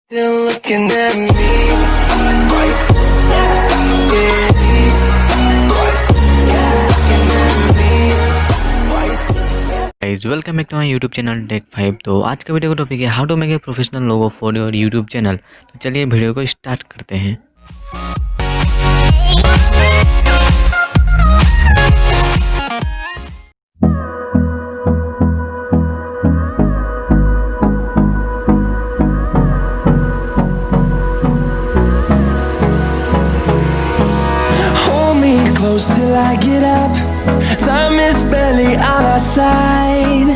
Still looking at me. Guys welcome back to my YouTube channel tech 5। तो आज का video का topic है how to make a professional logo for your YouTube channel. तो चलिए video को start करते हैं। Hold me close till I get up. Time is barely on our side.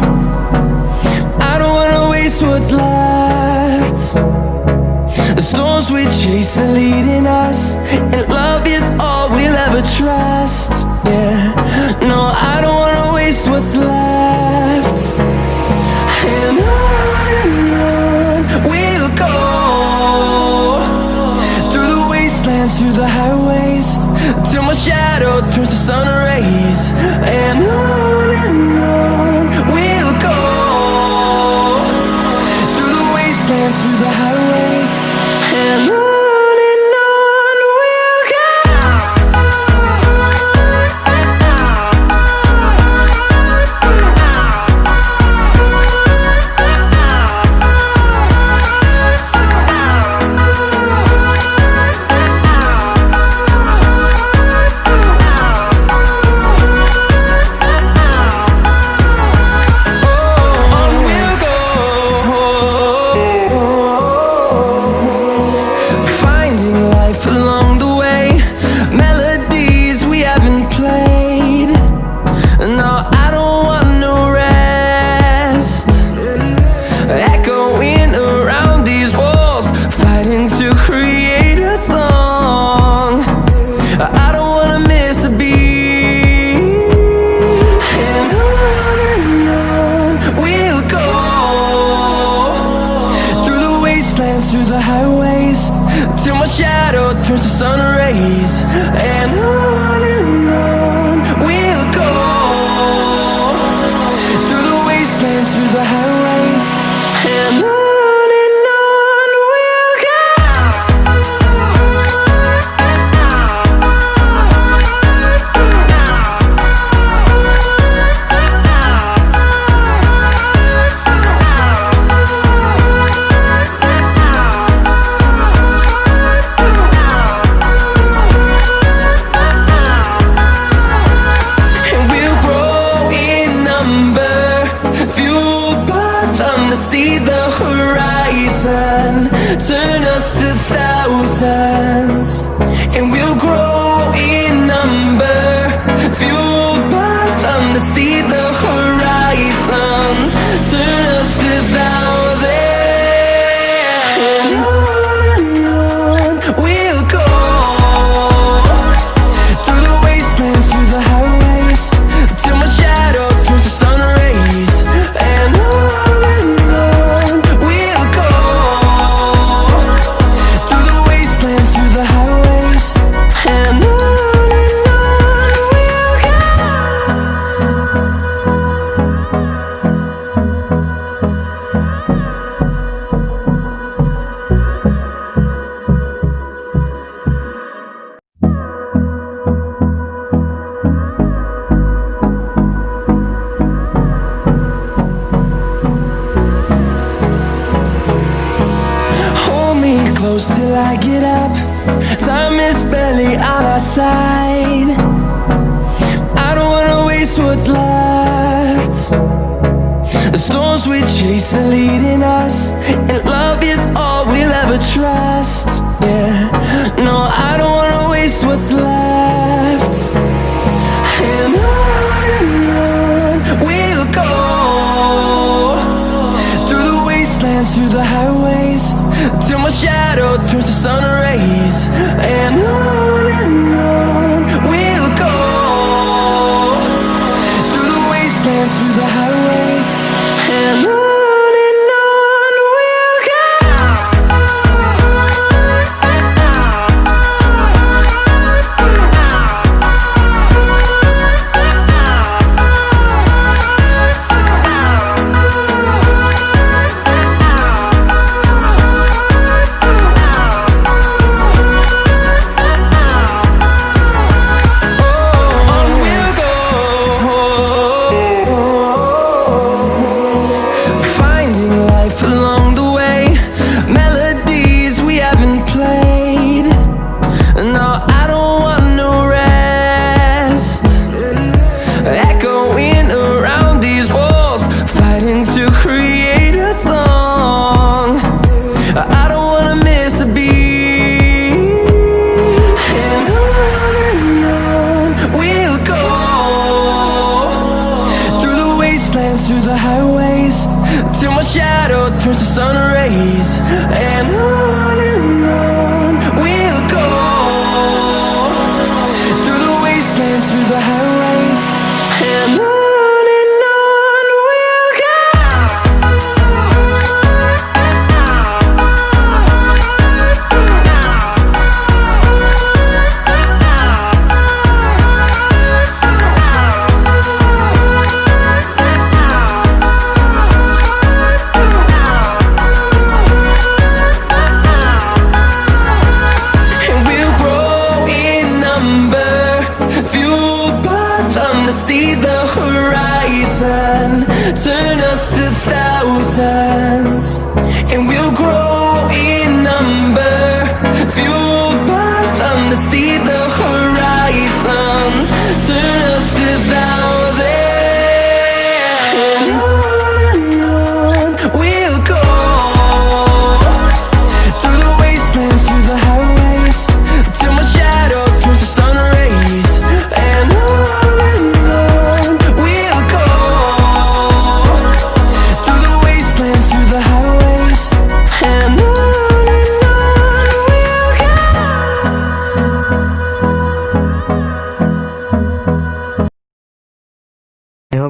I don't wanna waste what's left. The storms we chase are leading us, and love is all we'll ever trust. Yeah, no, I don't wanna waste what's left. And on we'll go, through the wastelands, through the highways, till my shadow turns to sun rays. And on we'll go, through the wastelands, through the highways. And on we'll go. Through the highways, till my shadow turns to sun rays. And on we'll go, through the wastelands, through the highways. And on we'll go. See the horizon, turn us to thousands, and we'll grow in number, fueled by them to see the horizon, turn us to thousands. And on we'll go, through the wastelands, through the highways, till my shadow turns to sun rays. And close till I get up. Time is barely on our side. I don't wanna waste what's left. The storms we chase are leading us, and love is all we'll ever trust. Yeah, no, I don't wanna waste what's left. And on we'll go, through the wastelands, through the highways, till my shadow turns to sun rays. And on we'll go, through the wastelands, through the highways. And on we'll go.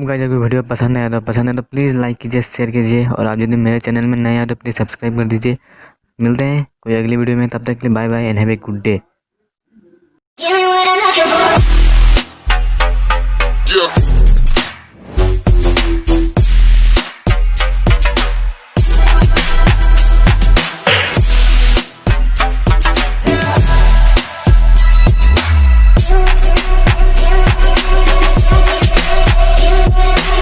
Hope guys अगर video पसंद आया तो please like कीजिए, share कीजिए, और आप यदि मेरे चैनल में नए आए तो प्लीज़ सब्सक्राइब कर दीजिए। मिलते हैं कोई अगली वीडियो में, तब तक के लिए bye bye and have a good day.